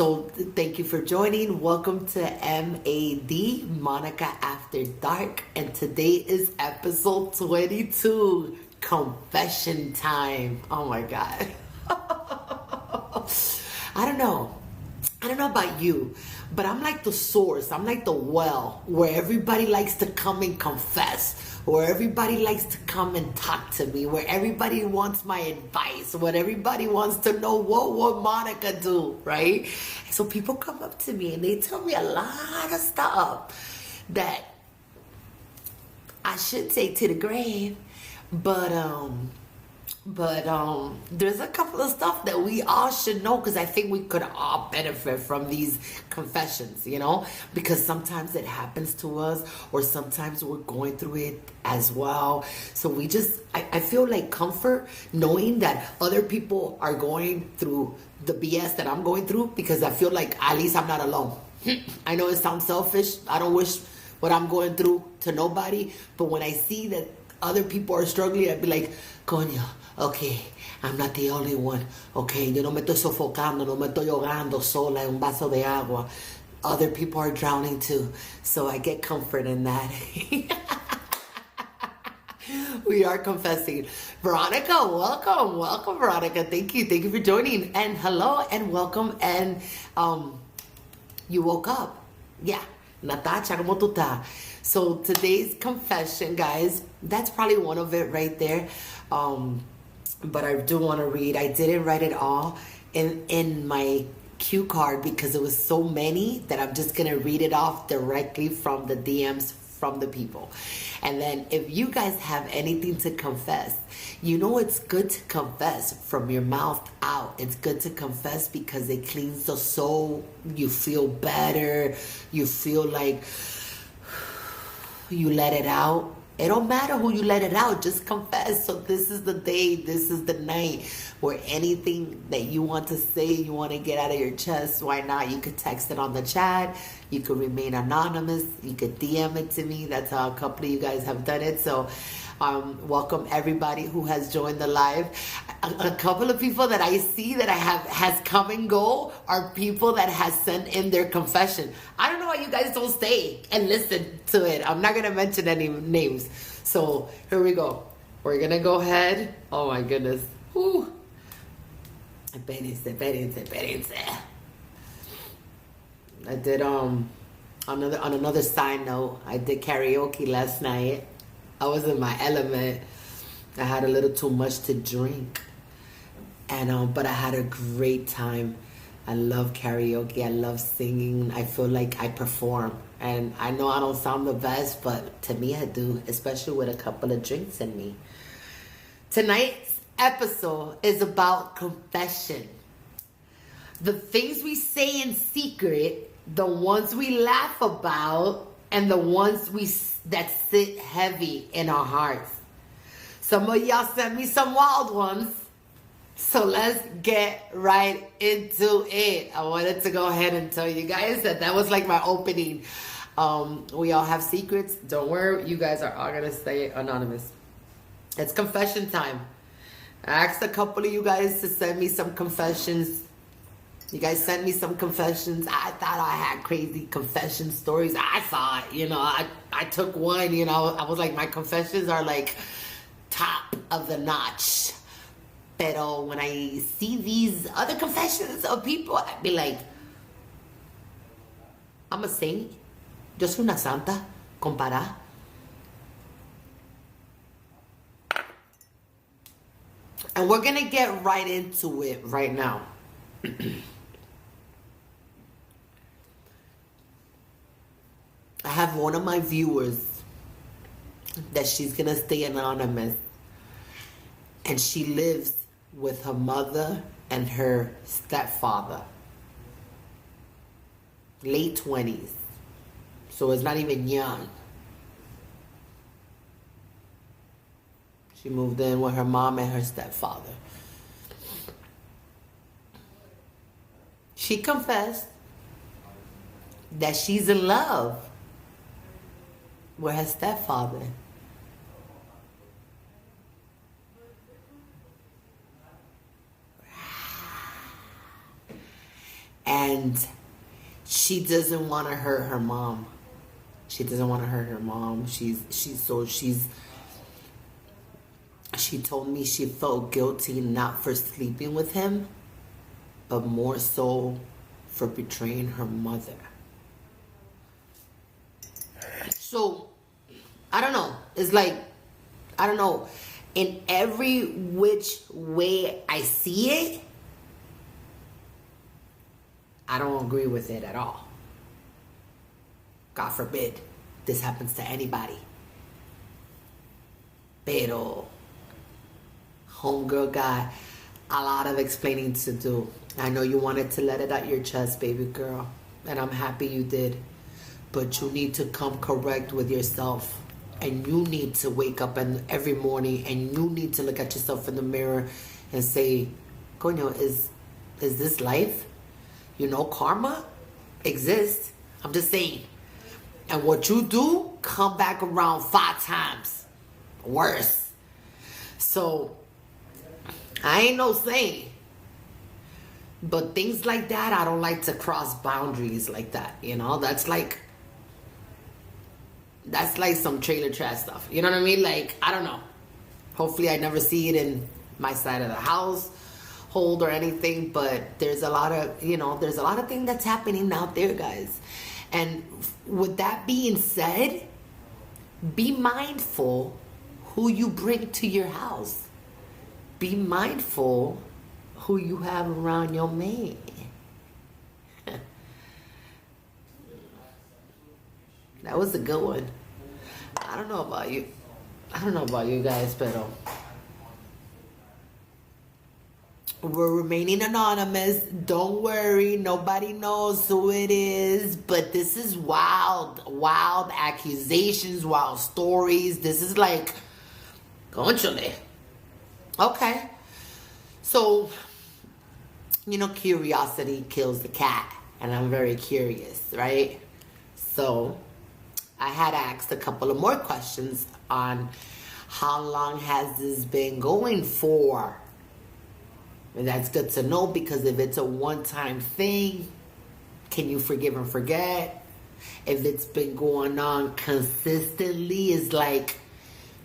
So thank you for joining. Welcome to MAD, Monica After Dark. And today is episode 22, confession time. Oh my God. I don't know. I don't know about you, but I'm like the source. I'm like the well where everybody likes to come and confess, where everybody likes to come and talk to me, where everybody wants my advice, where everybody wants to know what would Monica do, right? And so people come up to me and they tell me a lot of stuff that I should take to the grave, but there's a couple of stuff that we all should know because I think we could all benefit from these confessions, because sometimes it happens to us or sometimes we're going through it as well. So I feel like comfort knowing that other people are going through the BS that I'm going through because I feel like at least I'm not alone. I know it sounds selfish. I don't wish what I'm going through to nobody, but when I see that other people are struggling, I'd be like, coño, okay, I'm not the only one. Okay, yo no me estoy sofocando, no me estoy ahogando sola en un vaso de agua. Other people are drowning too. So I get comfort in that. We are confessing. Veronica, welcome. Welcome, Veronica. Thank you. Thank you for joining. And hello and welcome. And you woke up. Yeah. Natacha, ¿cómo tú estás? So today's confession, guys, that's probably one of it right there. But I do want to read. I didn't write it all in my cue card because it was so many that I'm just going to read it off directly from the DMs from the people. And then if you guys have anything to confess, it's good to confess from your mouth out. It's good to confess because it cleans the soul. You feel better. You feel like you let it out. It don't matter who you let it out, just confess. So this is the day, this is the night where anything that you want to say, you want to get out of your chest, why not? You could text it on the chat. You could remain anonymous. You could DM it to me. That's how a couple of you guys have done it. So welcome everybody who has joined the live. A couple of people that I see that has come and go are people that has sent in their confession. I don't know why you guys don't stay and listen to it. I'm not gonna mention any names. So here we go. We're gonna go ahead. Oh my goodness. Whew. Espérense. I did on another side note, I did karaoke last night. I was in my element. I had a little too much to drink. And but I had a great time. I love karaoke. I love singing. I feel like I perform. And I know I don't sound the best, but to me I do, especially with a couple of drinks in me. Tonight's episode is about confession. The things we say in secret, the ones we laugh about, and the ones that sit heavy in our hearts. Some of y'all sent me some wild ones. So let's get right into it. I wanted to go ahead and tell you guys that was like my opening. We all have secrets. Don't worry, you guys are all gonna stay anonymous. It's confession time. I asked a couple of you guys to send me some confessions. You guys sent me some confessions. I thought I had crazy confession stories. I thought, I took one, I was like, my confessions are like top of the notch. Pero when I see these other confessions of people, I'd be like, I'm a saint. Yo soy una santa. Compará. And we're going to get right into it right now. I have one of my viewers that she's going to stay anonymous. And she lives with her mother and her stepfather. Late 20s. So it's not even young. She moved in with her mom and her stepfather. She confessed that she's in love with her stepfather. And she doesn't want to hurt her mom. She doesn't want to hurt her mom. She told me she felt guilty not for sleeping with him, but more so for betraying her mother. So, I don't know. It's like, I don't know. In every which way I see it, I don't agree with it at all. God forbid this happens to anybody. Pero homegirl got a lot of explaining to do. I know you wanted to let it out your chest, baby girl, and I'm happy you did. But you need to come correct with yourself, and you need to wake up every morning, and you need to look at yourself in the mirror and say, "Coño, is this life? You know, karma exists. I'm just saying. And what you do, come back around 5 times. Worse. So, I ain't no saint. But things like that, I don't like to cross boundaries like that. You know, that's like some trailer trash stuff. You know what I mean? Like, I don't know. Hopefully I never see it in my side of the household or anything. But there's a lot of things that's happening out there, guys. And with that being said, be mindful who you bring to your house. Be mindful who you have around your man. That was a good one. I don't know about you. I don't know about you guys, but we're remaining anonymous. Don't worry. Nobody knows who it is. But this is wild accusations, wild stories. This is like, conchole. Okay. So, curiosity kills the cat. And I'm very curious, right? So, I had asked a couple of more questions on how long has this been going for? And that's good to know, because if it's a one-time thing, can you forgive and forget? If it's been going on consistently, it's like,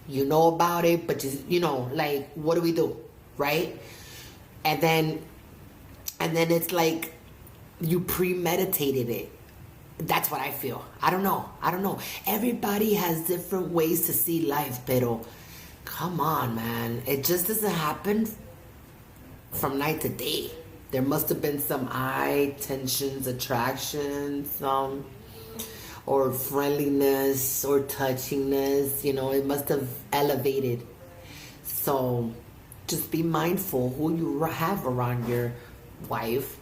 you know about it, but just, like, what do we do? Right? And then it's like you premeditated it. That's what I feel. I don't know. Everybody has different ways to see life, pero come on, man. It just doesn't happen from night to day. There must have been some eye tensions, attractions, or friendliness or touchingness. It must have elevated. So just be mindful who you have around your wife,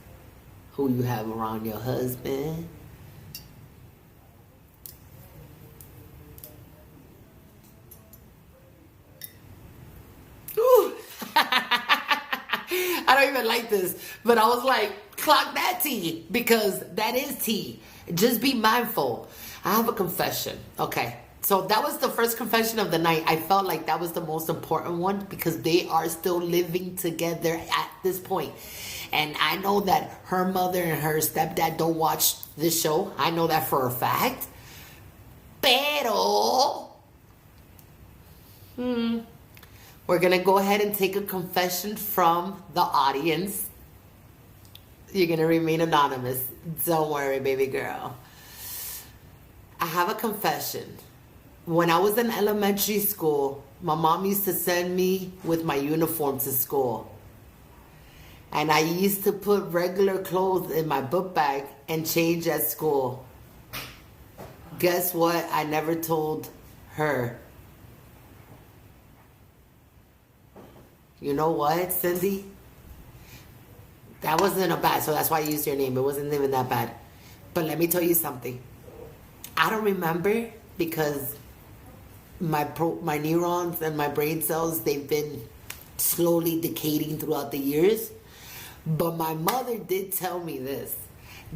who you have around your husband. I don't even like this, but I was like, clock that tea, because that is tea. Just be mindful. I have a confession. Okay. So that was the first confession of the night. I felt like that was the most important one, because they are still living together at this point. And I know that her mother and her stepdad don't watch this show. I know that for a fact. Pero we're going to go ahead and take a confession from the audience. You're going to remain anonymous. Don't worry, baby girl. I have a confession. When I was in elementary school, my mom used to send me with my uniform to school. And I used to put regular clothes in my book bag and change at school. Guess what? I never told her. You know what, Cindy? That wasn't a bad, so that's why I used your name. It wasn't even that bad. But let me tell you something. I don't remember, because my neurons and my brain cells, they've been slowly decaying throughout the years. But my mother did tell me this,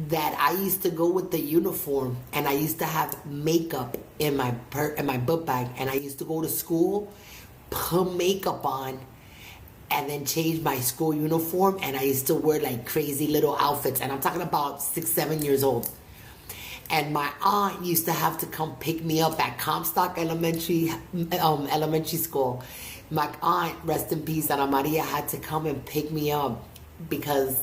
that I used to go with the uniform and I used to have makeup in my book bag, and I used to go to school, put makeup on, and then change my school uniform, and I used to wear like crazy little outfits, and I'm talking about 6, 7 years old. And my aunt used to have to come pick me up at Comstock Elementary School. My aunt, rest in peace, Ana Maria, had to come and pick me up because,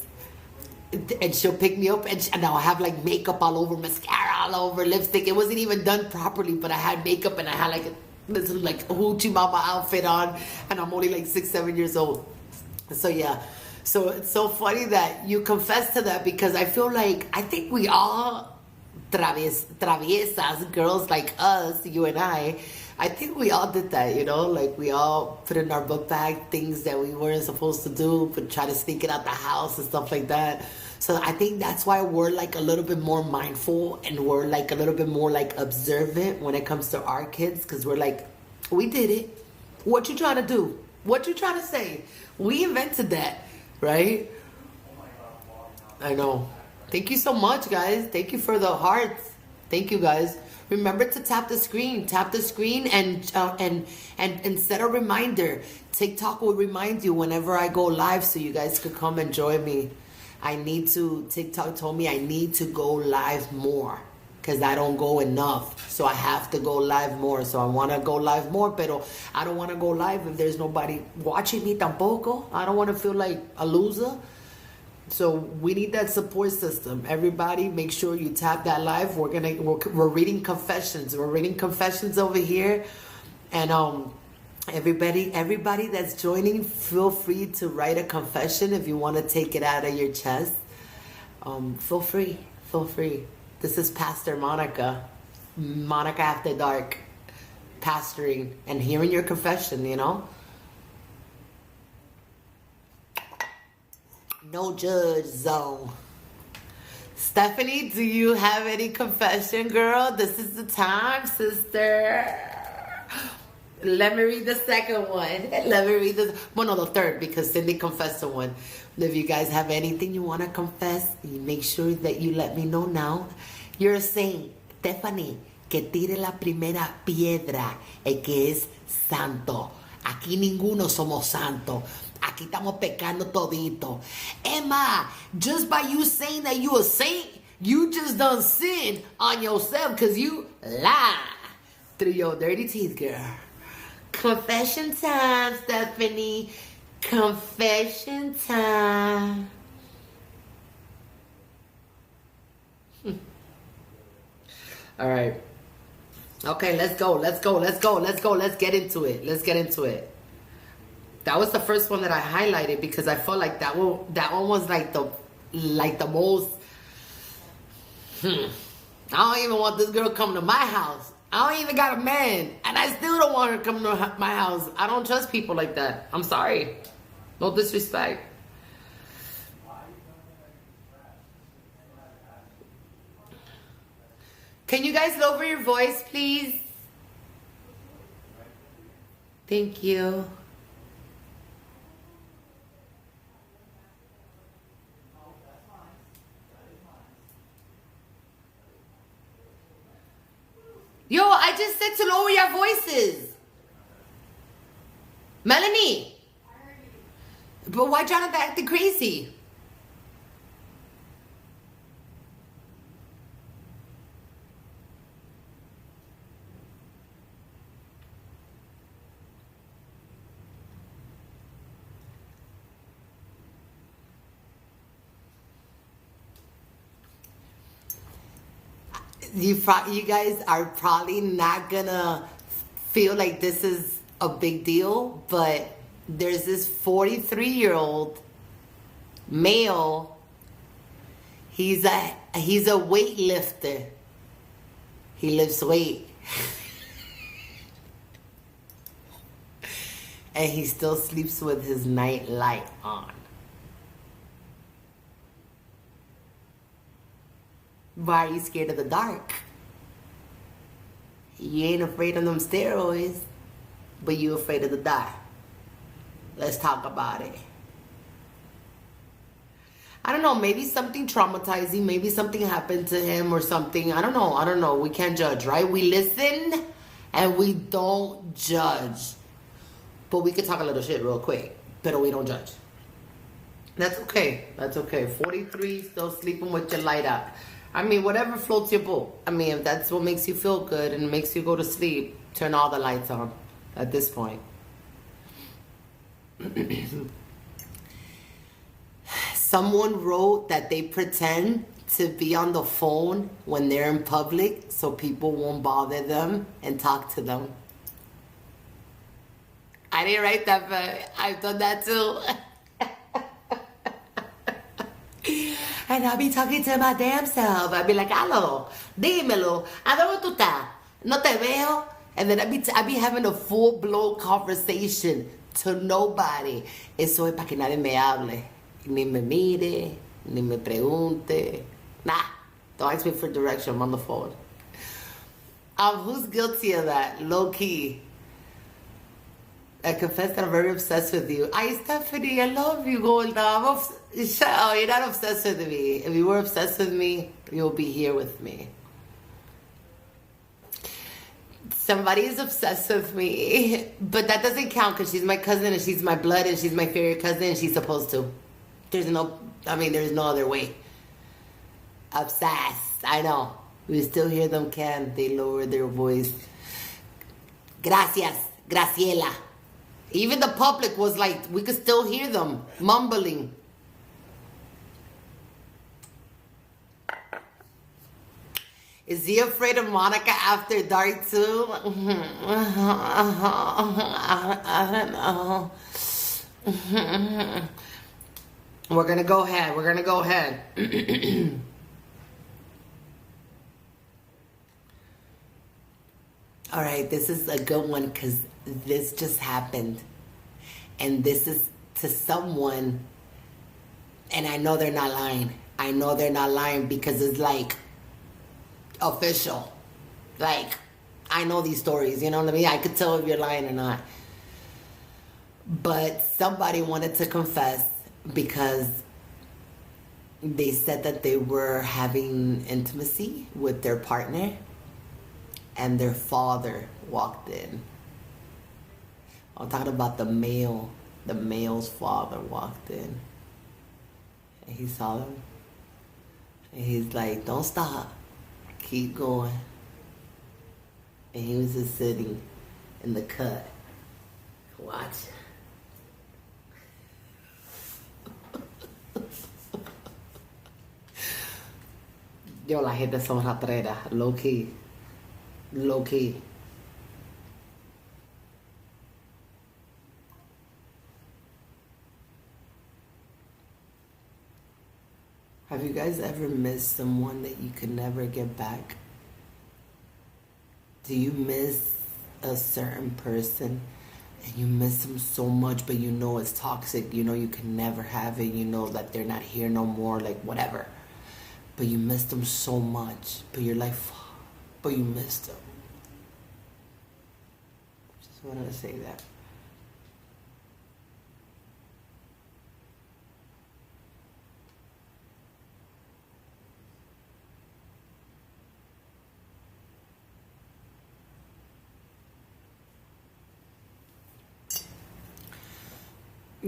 and she'll pick me up, and I'll have like makeup all over, mascara all over, lipstick. It wasn't even done properly, but I had makeup and I had like this like hoochie mama outfit on, and I'm only like 6, 7 years old. So yeah, so it's so funny that you confess to that, because I feel like, I think we all traviesas, girls like us, you and I think we all did that, like we all put in our book bag things that we weren't supposed to do, but try to sneak it out the house and stuff like that. So I think that's why we're like a little bit more mindful, and we're like a little bit more like observant when it comes to our kids, because we're like, we did it. What you trying to do? What you trying to say? We invented that, right? I know. Thank you so much, guys. Thank you for the hearts. Thank you, guys. Remember to tap the screen. Tap the screen and set a reminder. TikTok will remind you whenever I go live, so you guys could come and join me. TikTok told me I need to go live more, because I don't go enough. So I have to go live more. So I want to go live more, pero I don't want to go live if there's nobody watching me tampoco. I don't want to feel like a loser. So we need that support system. Everybody, make sure you tap that live. We're reading confessions. We're reading confessions over here, and everybody that's joining, feel free to write a confession if you want to take it out of your chest. Feel free. This is Pastor Monica After Dark, pastoring and hearing your confession. No judge zone. Stephanie, do you have any confession, girl? This is the time, sister. Let me read the second one. Let me read the third, because Cindy confessed to one. If you guys have anything you want to confess, you make sure that you let me know now. You're saying, Stephanie, que tire la primera piedra, el que es santo. Aquí ninguno somos santos. Aquí estamos pecando todito. Emma, just by you saying that you a saint, you just done sin on yourself, because you lie through your dirty teeth, girl. Confession time, Stephanie. Confession time. All right. Okay, let's go. Let's get into it. That was the first one that I highlighted, because I felt like that one was like the most. I don't even want this girl coming to my house. I don't even got a man, and I still don't want her coming to my house. I don't trust people like that. I'm sorry. No disrespect. Can you guys lower your voice, please? Thank you. Yo, I just said to lower your voices. Melanie. But why Jonathan acting crazy? You guys are probably not gonna feel like this is a big deal, but there's this 43-year-old male. He's a weightlifter. He lifts weight. And he still sleeps with his night light on. Why are you scared of the dark? You ain't afraid of them steroids, but you afraid of the dark. Let's talk about it. I don't know, maybe something traumatizing, maybe something happened to him or something. I don't know. We can't judge, right? We listen and we don't judge. But we could talk a little shit real quick. but we don't judge. That's okay. That's okay. 43, still sleeping with your light up. I mean, whatever floats your boat. I mean, if that's what makes you feel good and makes you go to sleep, turn all the lights on at this point. Someone wrote that they pretend to be on the phone when they're in public so people won't bother them and talk to them. I didn't write that, but I've done that too. And I'll be talking to my damn self. I'll be like, hello, dímelo, ¿a dónde tú estás? No te veo. And then I'll be having a full-blown conversation to nobody. Eso es para que nadie me hable. Ni me mire, ni me pregunte. Nah, don't ask me for direction. I'm on the phone. Who's guilty of that? Low-key. I confess that I'm very obsessed with you. Ay, Stephanie, I love you, Golda. Oh, you're not obsessed with me. If you were obsessed with me, you'll be here with me. Somebody is obsessed with me, but that doesn't count because she's my cousin and she's my blood and she's my favorite cousin and she's supposed to. There's no other way. Obsessed. I know. We still hear them, they lower their voice. Gracias, Graciela. Even the public was like, we could still hear them mumbling. Is he afraid of Monica after dark too? I don't know. We're gonna go ahead. All right, this is a good one because this just happened. And this is to someone, and I know they're not lying. I know they're not lying because it's like official. Like, I know these stories, you know what I mean? I could tell if you're lying or not. But somebody wanted to confess because they said that they were having intimacy with their partner and their father walked in. I'm talking about the male's father walked in. And he saw them. And he's like, don't stop. Keep going. And he was just sitting in the cut. Watch. Yo, la gente son rateras. Low key. Low key. Have you guys ever missed someone that you could never get back? Do you miss a certain person and you miss them so much, but you know it's toxic, you know you can never have it, you know that they're not here no more, like whatever. But you miss them so much, but you're like, fuck, but you missed them. Just wanted to say that.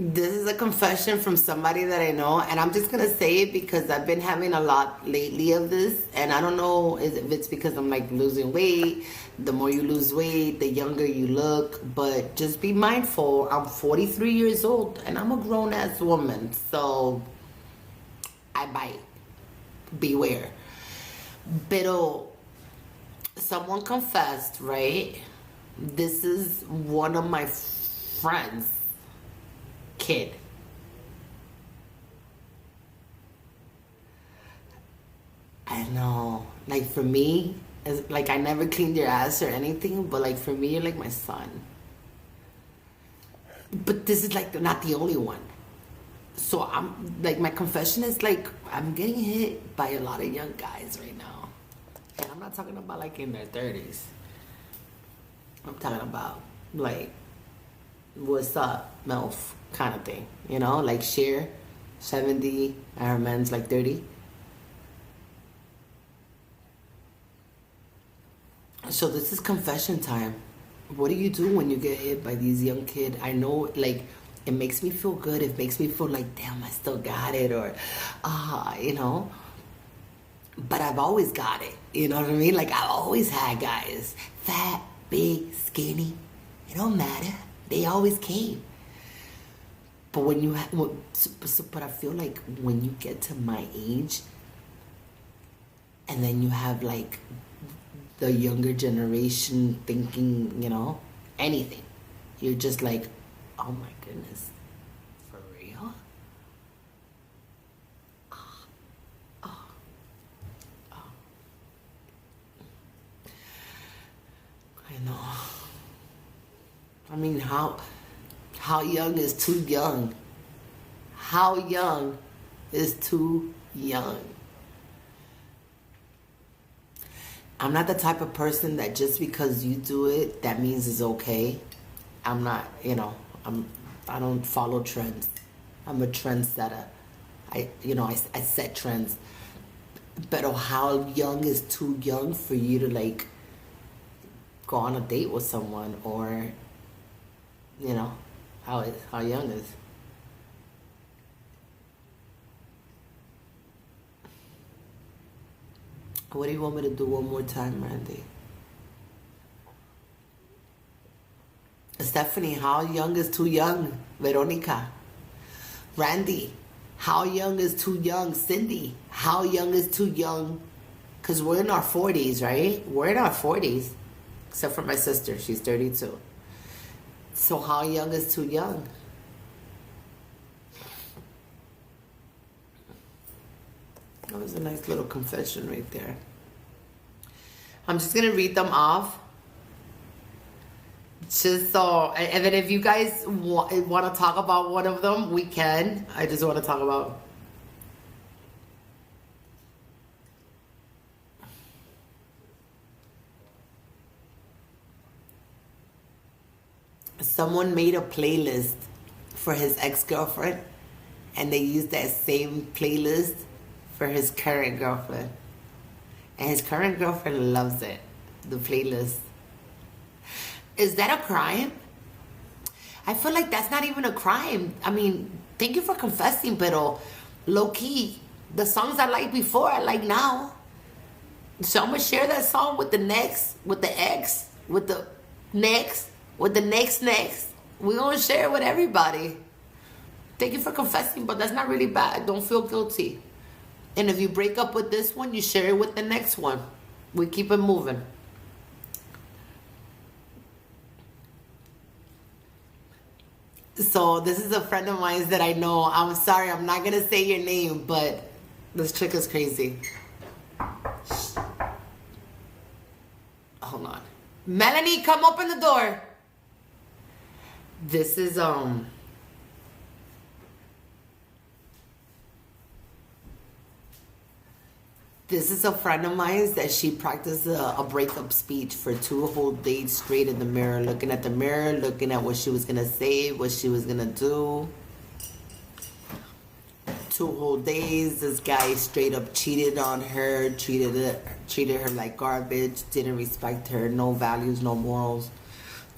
This is a confession from somebody that I know, and I'm just gonna say it because I've been having a lot lately of this, and I don't know if it's because I'm like losing weight. The more you lose weight, the younger you look, but just be mindful. I'm 43 years old, and I'm a grown-ass woman, so I bite. Beware. Pero someone confessed, right? This is one of my friends' kid. I know, like for me, it's like I never cleaned your ass or anything, but like for me, you're like my son. But this is like not the only one. So I'm like, my confession is like, I'm getting hit by a lot of young guys right now. And I'm not talking about like in their 30s. I'm talking about like, what's up, MILF kind of thing, you know, like Cher, 70, and her man's like 30. So this is confession time. What do you do when you get hit by these young kids? I know, like, It makes me feel good. It makes me feel like, damn, I still got it, or, you know. But I've always got it. You know what I mean? Like, I've always had guys. Fat, big, skinny. It don't matter. They always came. But when you have, but I feel like when you get to my age, and then you have like the younger generation thinking, you know, anything, you're just like, oh my goodness, for real? I know. I mean, how young is too young? How young is too young? I'm not the type of person that just because you do it, that means it's okay. I'm not, you know, I don't follow trends. I'm a trendsetter. I set trends. But how young is too young for you to like go on a date with someone, or, you know, how young is? What do you want me to do one more time, Randy? Stephanie, how young is too young? Veronica. Randy, how young is too young? Cindy, how young is too young? Because we're in our 40s, right? We're in our 40s. Except for my sister, she's 32. So how young is too young? That was a nice little confession right there. I'm just going to read them off. Just so, and then if you guys want to talk about one of them, we can. I just want to talk about... Someone made a playlist for his ex-girlfriend, and they used that same playlist for his current girlfriend. And his current girlfriend loves it, the playlist. Is that a crime? I feel like that's not even a crime. I mean, thank you for confessing, but low-key, the songs I liked before, I like now. So I'm going to share that song with the next, with the ex, with the next, with the next. We're going to share it with everybody. Thank you for confessing, but that's not really bad. Don't feel guilty. And if you break up with this one, you share it with the next one. We keep it moving. So this is a friend of mine that I know. I'm sorry, I'm not going to say your name, but this chick is crazy. Hold on. Melanie, come open the door. This is, This is a friend of mine that she practiced a breakup speech for 2 whole days straight in the mirror, looking at the mirror, looking at what she was going to say, what she was going to do. 2 whole days, this guy straight up cheated on her, treated her like garbage, didn't respect her, no values, no morals.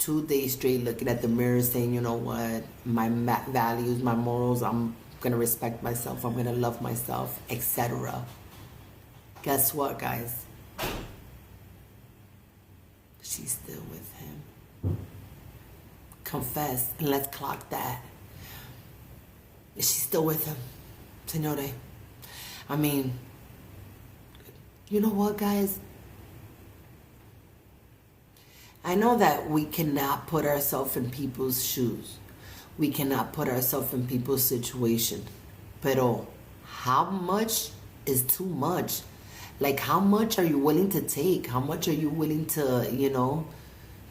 2 days straight looking at the mirror saying, you know what, my values, my morals, I'm going to respect myself, I'm going to love myself, etc. Guess what, guys? She's still with him. Confess, and let's clock that. She's still with him, señores. I mean, you know what, guys? I know that we cannot put ourselves in people's shoes. We cannot put ourselves in people's situation. Pero how much is too much? Like, how much are you willing to take? How much are you willing to, you know,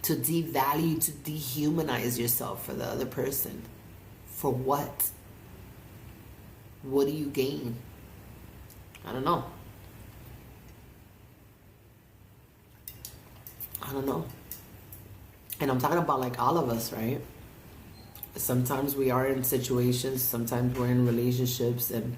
to devalue, to dehumanize yourself for the other person? For what? What do you gain? I don't know. I don't know. And I'm talking about like all of us, right? Sometimes we are in situations, sometimes we're in relationships, and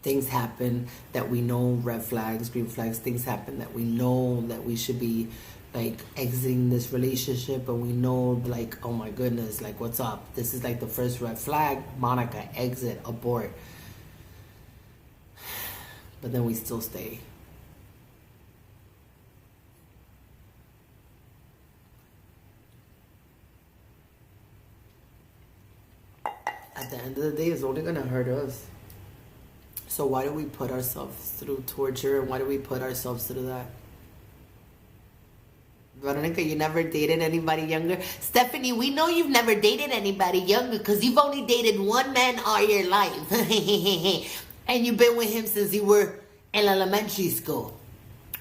things happen that we know, red flags, green flags, things happen that we know that we should be like exiting this relationship, and we know like, oh my goodness, like what's up? This is like the first red flag. Monica, exit, abort. But then we still stay. At the end of the day, it's only gonna hurt us. So why do we put ourselves through torture, and why do we put ourselves through that? Veronica, you never dated anybody younger? Stephanie, we know you've never dated anybody younger because you've only dated one man all your life. And you've been with him since you were in elementary school.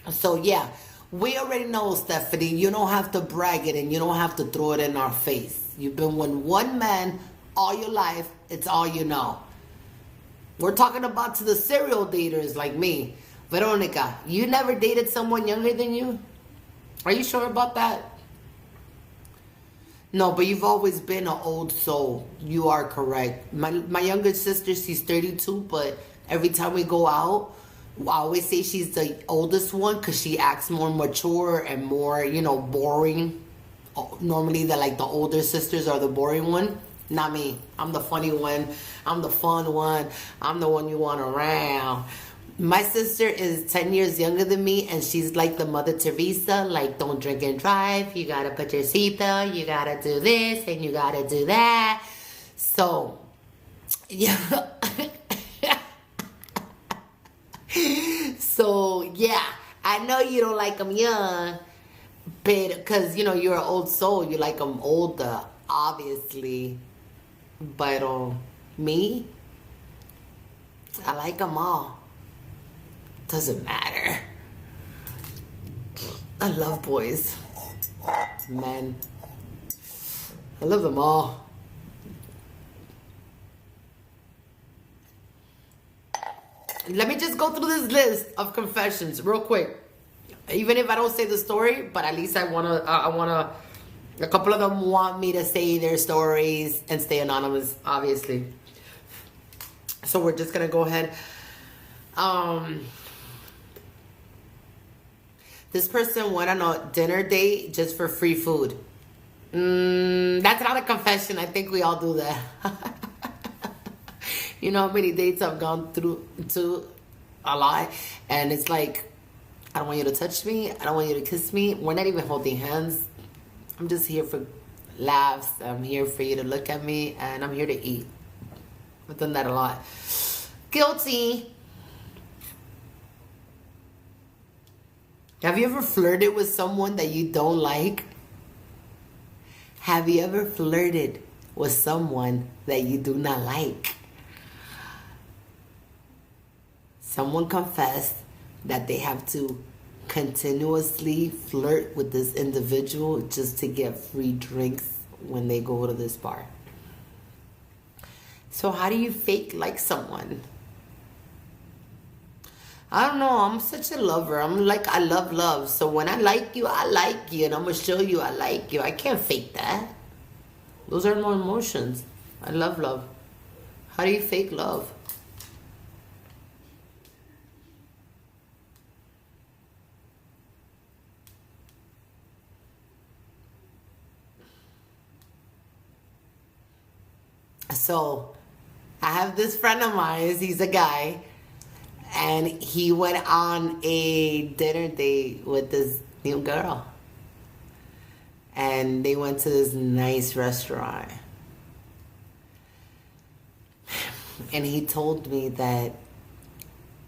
So yeah, we already know, Stephanie, you don't have to brag it and you don't have to throw it in our face. You've been with one man all your life. It's all you know. We're talking about to the serial daters like me. Veronica, you never dated someone younger than you? Are you sure about that? No, but you've always been an old soul. You are correct. My younger sister, she's 32, but every time we go out, I always say she's the oldest one because she acts more mature and more, boring. Normally, the older sisters are the boring one. Not me. I'm the funny one. I'm the fun one. I'm the one you want around. My sister is 10 years younger than me, and she's like the Mother Teresa, like, don't drink and drive, you gotta put your seatbelt, you gotta do this, and you gotta do that. So, yeah. So, yeah, I know you don't like them young, but, because, you're an old soul, you like them older, obviously. But, me, I like them all. Doesn't matter. I love boys, men. I love them all. Let me just go through this list of confessions real quick. Even if I don't say the story, but at least I wanna. A couple of them want me to say their stories and stay anonymous, obviously. So we're just gonna go ahead. This person went on a dinner date just for free food. That's not a confession. I think we all do that. You know how many dates I've gone through to a lot? And it's like, I don't want you to touch me. I don't want you to kiss me. We're not even holding hands. I'm just here for laughs. I'm here for you to look at me. And I'm here to eat. I've done that a lot. Guilty. Have you ever flirted with someone that you don't like? Have you ever flirted with someone that you do not like? Someone confessed that they have to continuously flirt with this individual just to get free drinks when they go to this bar. So how do you fake like someone? I don't know. I'm such a lover. I love love. So when I like you, and I'm going to show you I like you. I can't fake that. Those are no emotions. I love love. How do you fake love? So I have this friend of mine. He's a guy. And he went on a dinner date with this new girl. And they went to this nice restaurant. And he told me that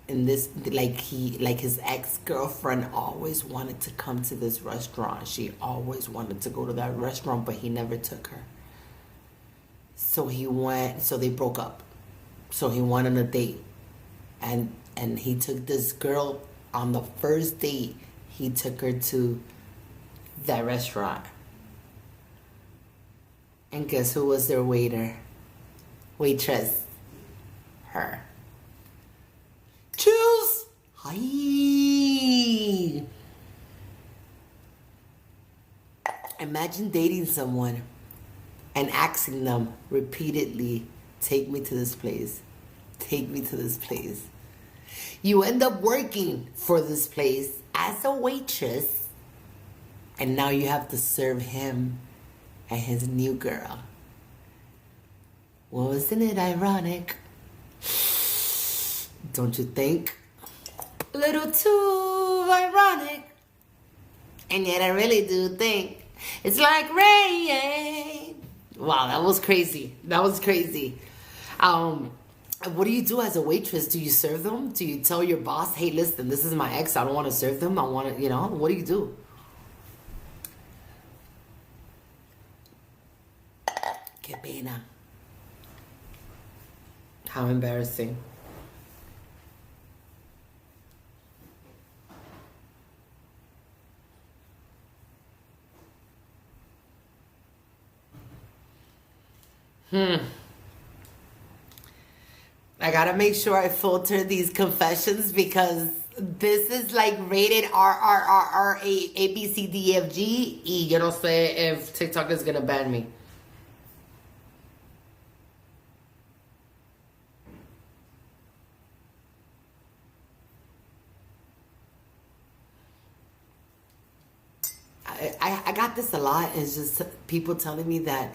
his ex-girlfriend always wanted to come to this restaurant. She always wanted to go to that restaurant, but he never took her. So they broke up. So he went on a date. And he took this girl on the first date. He took her to that restaurant. And guess who was their waitress? Her. Choose. Hi. Imagine dating someone and asking them repeatedly, take me to this place. Take me to this place. You end up working for this place as a waitress, And now you have to serve him and his new girl. Well, isn't it ironic? Don't you think? A little too ironic. And yet I really do think it's like rain. Wow, that was crazy. That was crazy. What do you do as a waitress? Do you serve them? Do you tell your boss, hey, listen, this is my ex. I don't want to serve them. I want to, what do you do? Qué pena. How embarrassing. I gotta make sure I filter these confessions because this is like rated R A B C D E F G E. Yo no sé if TikTok is gonna ban me. I got this a lot. It's just people telling me that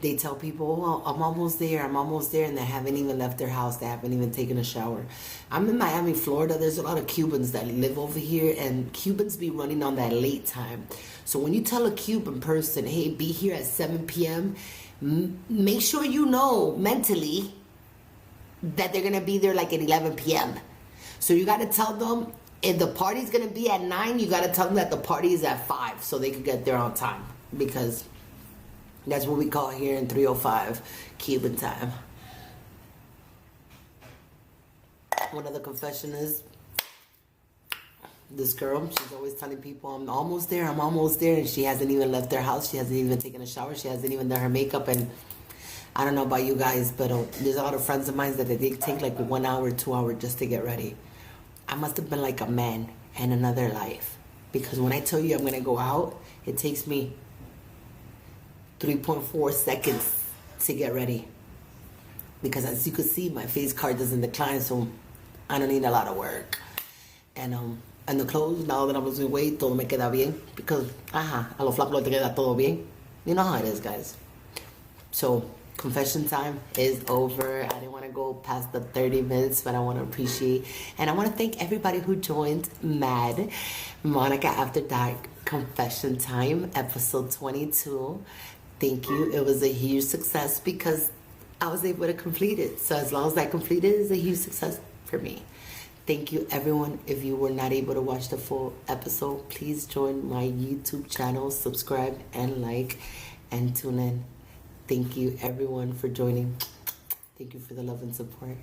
they tell people, oh, I'm almost there, and they haven't even left their house. They haven't even taken a shower. I'm in Miami, Florida. There's a lot of Cubans that live over here, and Cubans be running on that late time. So when you tell a Cuban person, hey, be here at 7 p.m., make sure you know mentally that they're going to be there like at 11 p.m. So you got to tell them, if the party's going to be at 9, you got to tell them that the party is at 5 so they can get there on time. Because that's what we call here in 305 Cuban time. One other confession is this girl, she's always telling people, I'm almost there, and she hasn't even left their house. She hasn't even taken a shower. She hasn't even done her makeup. And I don't know about you guys, but there's a lot of friends of mine that they take like 1 hour, 2 hours just to get ready. I must have been like a man in another life. Because when I tell you I'm going to go out, it takes me 3.4 seconds to get ready. Because as you can see, my face card doesn't decline, so I don't need a lot of work. And the clothes, now that I'm losing weight, todo me queda bien. Because, a los flacos le queda todo bien. You know how it is, guys. So, confession time is over. I didn't want to go past the 30 minutes, but I want to appreciate. And I want to thank everybody who joined MAD, Monica After Dark Confession Time, episode 22. Thank you. It was a huge success because I was able to complete it. So as long as I completed it, it's a huge success for me. Thank you, everyone. If you were not able to watch the full episode, please join my YouTube channel, subscribe and like, and tune in. Thank you, everyone, for joining. Thank you for the love and support.